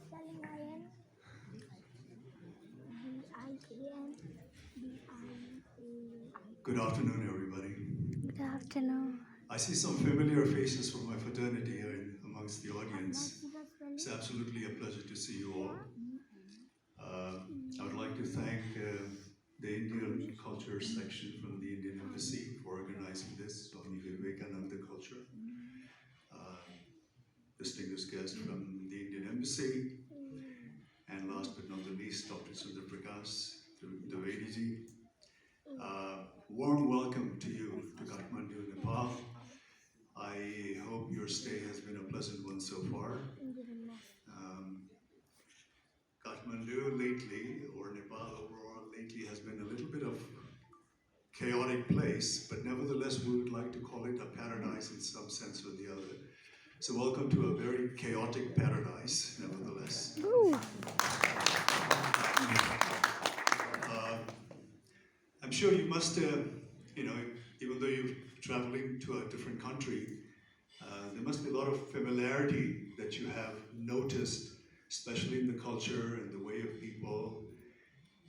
Spelling IN BIAN Good afternoon, everybody. Good afternoon. I see some familiar faces from my fraternity here amongst the audience. It's absolutely a pleasure to see you all. I would like to thank the Indian Culture section from the Indian Embassy for organizing this, Swami Vivekananda Culture. Distinguished guest from the Indian Embassy, and last but not the least, Dr. Sundar Prakash Dwivedi. Warm welcome to you to Kathmandu, Nepal. I hope your stay has been a pleasant one so far. Kathmandu lately, or Nepal overall lately, has been a little bit of chaotic place, but nevertheless we would like to call it a paradise in some sense or the other. So welcome to a very chaotic paradise, nevertheless. I'm sure you must, even though you're traveling to a different country, there must be a lot of familiarity that you have noticed, especially in the culture and the way of people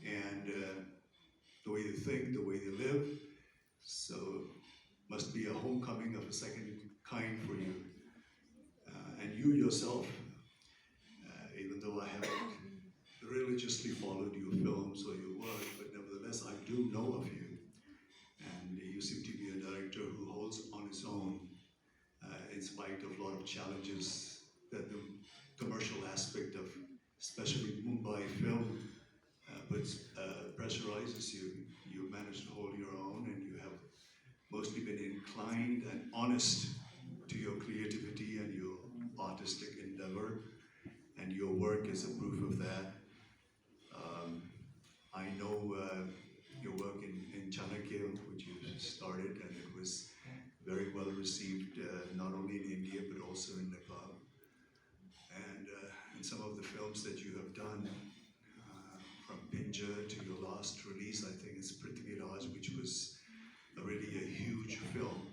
and the way they think, the way they live. So must be a homecoming of a second kind for you. And you yourself, even though I haven't religiously followed your films or your work, but nevertheless I do know of you. And you seem to be a director who holds on his own in spite of a lot of challenges that the commercial aspect of especially Mumbai film pressurizes you. You managed to hold your own, and you have mostly been inclined and honest to your creativity and your artistic endeavor, and your work is a proof of that. I know your work in Chanakya, which you started, and it was very well received, not only in India but also in Nepal. And in some of the films that you have done, from Pinja to your last release, I think it's Prithvi Raj, which was really a huge film,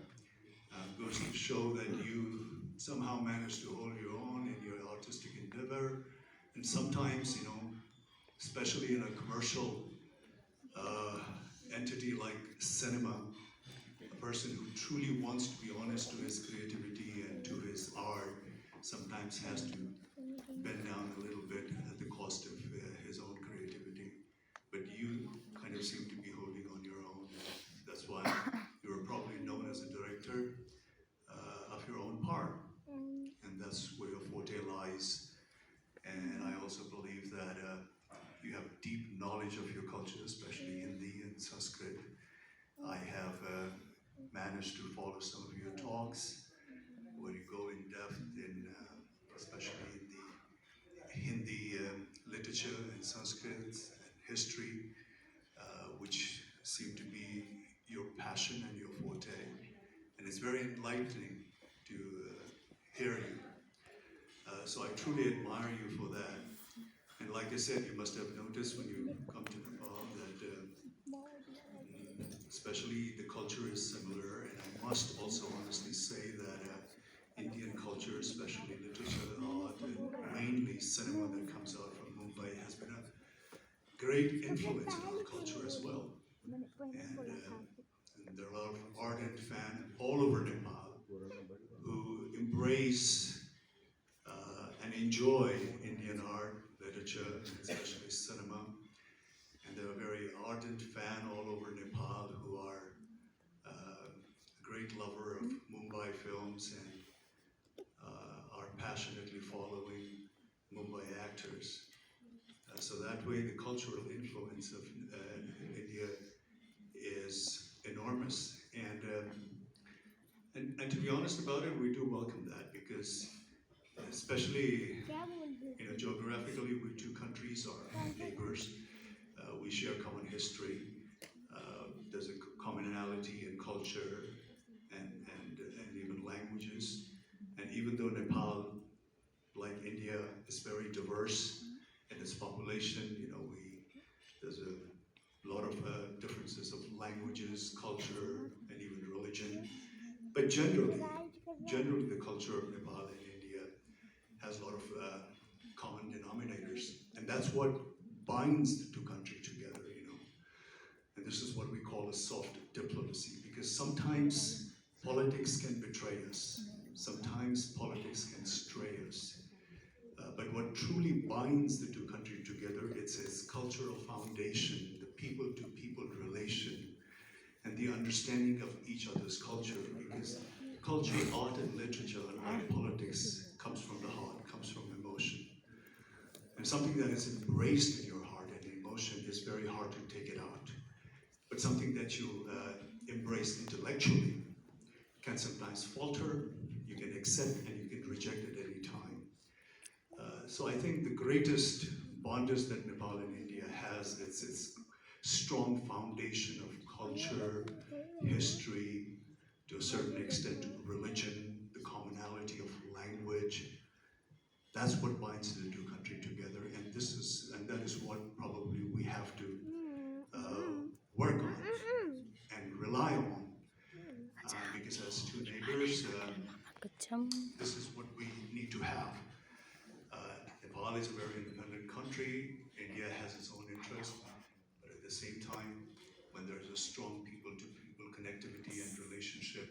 goes to show that you somehow managed to hold your own in your artistic endeavor. And sometimes, especially in a commercial entity like cinema, a person who truly wants to be honest to his creativity and to his art sometimes has to bend down a little bit at the cost of his own creativity. But you kind of seem to be holding on your own. That's why you are probably known as a director of your own part. And that's where your forte lies. And I also believe that you have deep knowledge of your culture, especially Hindi and Sanskrit. I have managed to follow some of your talks where you go in depth in, especially in the Hindi literature and Sanskrit and history, which seem to be your passion and your forte. And it's very enlightening to hear you. So I truly admire you for that. And like I said, you must have noticed when you come to Nepal that especially the culture is similar. And I must also honestly say that Indian culture, especially literature, art, and mainly cinema that comes out from Mumbai has been a great influence in our culture as well. And there are a lot of ardent fans all over Nepal who embrace and enjoy Indian art, literature, and especially cinema. And there are very ardent fans all over Nepal who are a great lover of Mumbai films and are passionately following Mumbai actors. So that way the cultural influence of India is enormous. And to be honest about it, we do welcome that because especially geographically, we two countries are neighbors. We share common history. There's a commonality in culture and even languages. And even though Nepal, like India, is very diverse in its population, there's a lot of differences of languages, culture, and even religion. But generally, the culture of Nepal and India has a lot of common denominators. denominators. And that's what binds the two countries together, you know. And this is what we call a soft diplomacy, because sometimes politics can betray us. Sometimes politics can stray us. But what truly binds the two countries together, it's its cultural foundation, the people-to-people relation, and the understanding of each other's culture. Because culture, art, and literature, unlike politics, comes from the heart, comes from emotion. And something that is embraced in your heart and emotion is very hard to take it out. But something that you embrace intellectually can sometimes falter, you can accept, and you can reject at any time. So I think the greatest bondage that Nepal and India has is its strong foundation of culture, history, to a certain extent religion, the commonality of language. That's what binds the two countries together, and that is what probably we have to work on and rely on, because as two neighbors, this is what we need to have. Nepal is a very independent country. India has its own interest, but at the same time, when there's a strong people-to-people connectivity and relationship,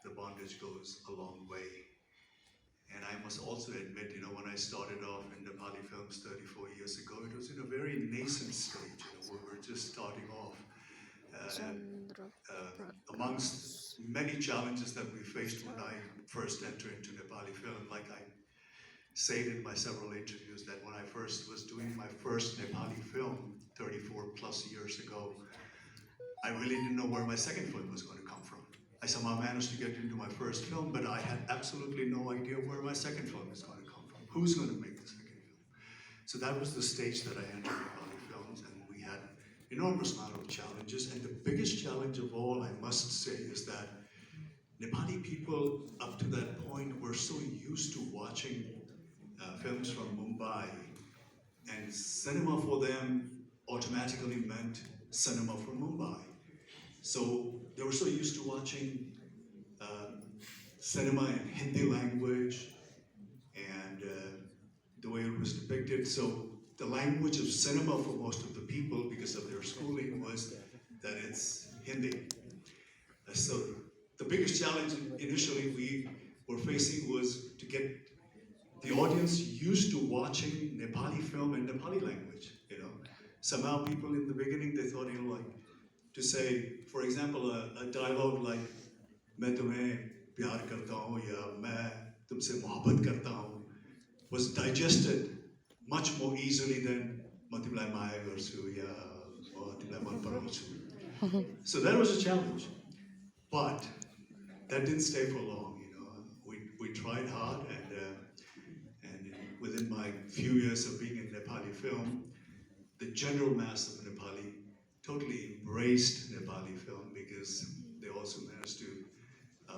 the bondage goes a long way. And I must also admit, you know, when I started off in Nepali films 34 years ago, it was in a very nascent stage. You know, we were just starting off. Amongst many challenges that we faced when I first entered into Nepali film, like I said in my several interviews, that when I first was doing my first Nepali film 34 plus years ago, I really didn't know where my second film was going to come from. I somehow managed to get into my first film, but I had absolutely no idea where my second film is going to come from. Who's going to make the second film? So that was the stage that I entered Nepali films, and we had enormous amount of challenges. And the biggest challenge of all, I must say, is that Nepali people up to that point were so used to watching films from Mumbai, and cinema for them automatically meant cinema from Mumbai. So they were so used to watching cinema in Hindi language and the way it was depicted. So the language of cinema for most of the people, because of their schooling, was that it's Hindi. So the biggest challenge initially we were facing was to get the audience used to watching Nepali film in Nepali language, you know. Somehow people in the beginning, they thought, you know, like, to say, for example, a dialogue like, मैं तुम्हें प्यार करता हूँ या मैं तुमसे मोहब्बत करता हूँ, was digested much more easily than म तिमीलाई माया गर्छु या म तिमीलाई मन पराउँछु. So that was a challenge, but that didn't stay for long, you know. We tried hard, and within my few years of being in Nepali film, the general mass of Nepali totally embraced Nepali film, because they also managed to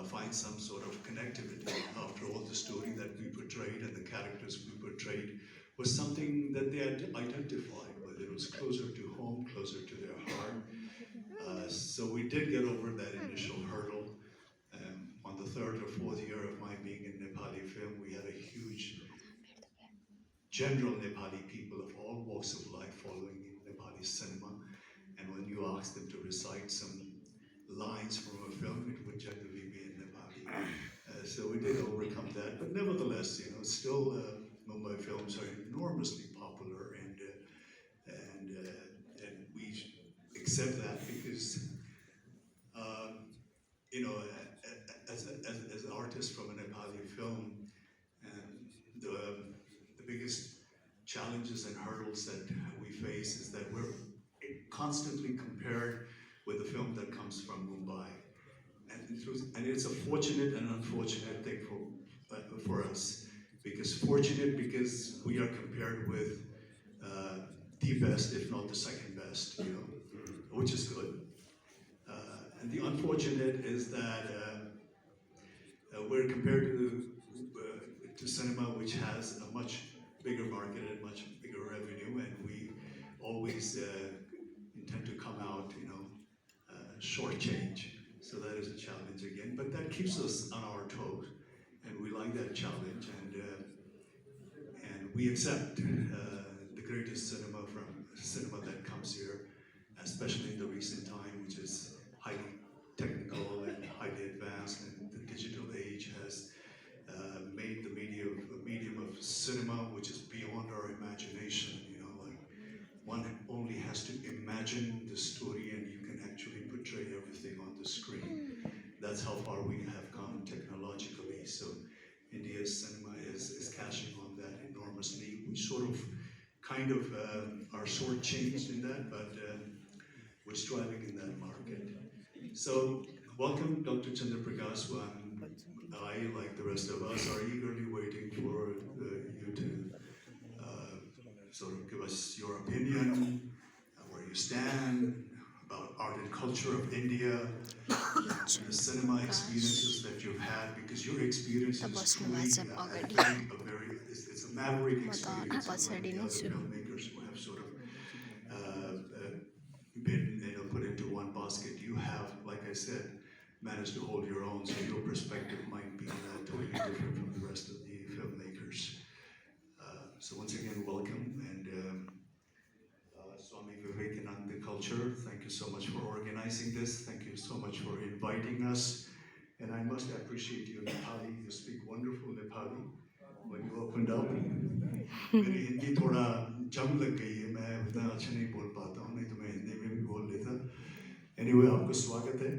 find some sort of connectivity. After all, the story that we portrayed and the characters we portrayed was something that they had identified with. It was closer to home, closer to their heart. So we did get over that initial hurdle. On the third or fourth year of my being in Nepali film, we had a huge general Nepali people of all walks of life following in Nepali cinema. And when you ask them to recite some lines from a film, it would generally be in Nepali. So we did overcome that, but nevertheless, you know, still Mumbai films are enormously popular, and we accept that, because you know, as an artist from a Nepali film, the biggest challenges and hurdles that we face is that we're constantly compared with the film that comes from Mumbai. And it's a fortunate and unfortunate thing for us. Because fortunate because we are compared with the best, if not the second best, you know, which is good. And the unfortunate is that we're compared to cinema, which has a much bigger market and much bigger revenue, and we always intend to come out, you know, shortchange. So that is a challenge again, but that keeps us on our toes, and we like that challenge, and we accept the greatest cinema that comes here, especially in the recent time, which is highly technical and highly advanced, and the digital age has made the medium of cinema, which is beyond our imagination. You know, like one only has to imagine the story, and you can actually portray everything on the screen. That's how far we have come technologically. So India's cinema is cashing on that enormously. We sort of kind of are shortchanged in that, but we're striving in that market. So welcome, Dr. Chandra Prakash. I, like the rest of us, are eagerly waiting for you to sort of give us your opinion, where you stand, about art and culture of India, the cinema experiences that you've had, because your experience is truly, I think, it's a maverick experience, unlike the other filmmakers who have sort of been put into one basket. You have, like I said, managed to hold your own, so your perspective might be totally different from the rest of the filmmakers. So once again, welcome, and Swami Vivekananda Culture, thank you so much for organizing this. Thank you so much for inviting us. And I must appreciate you, Nepali. You speak wonderful Nepali. When you opened up, मेरी हिंदी थोड़ा जम लग गई है. मैं उतना अच्छा नहीं बोल पाता हूँ, नहीं तो मैं हिंदी में भी बोल लेता. Anyway, आपको स्वागत है.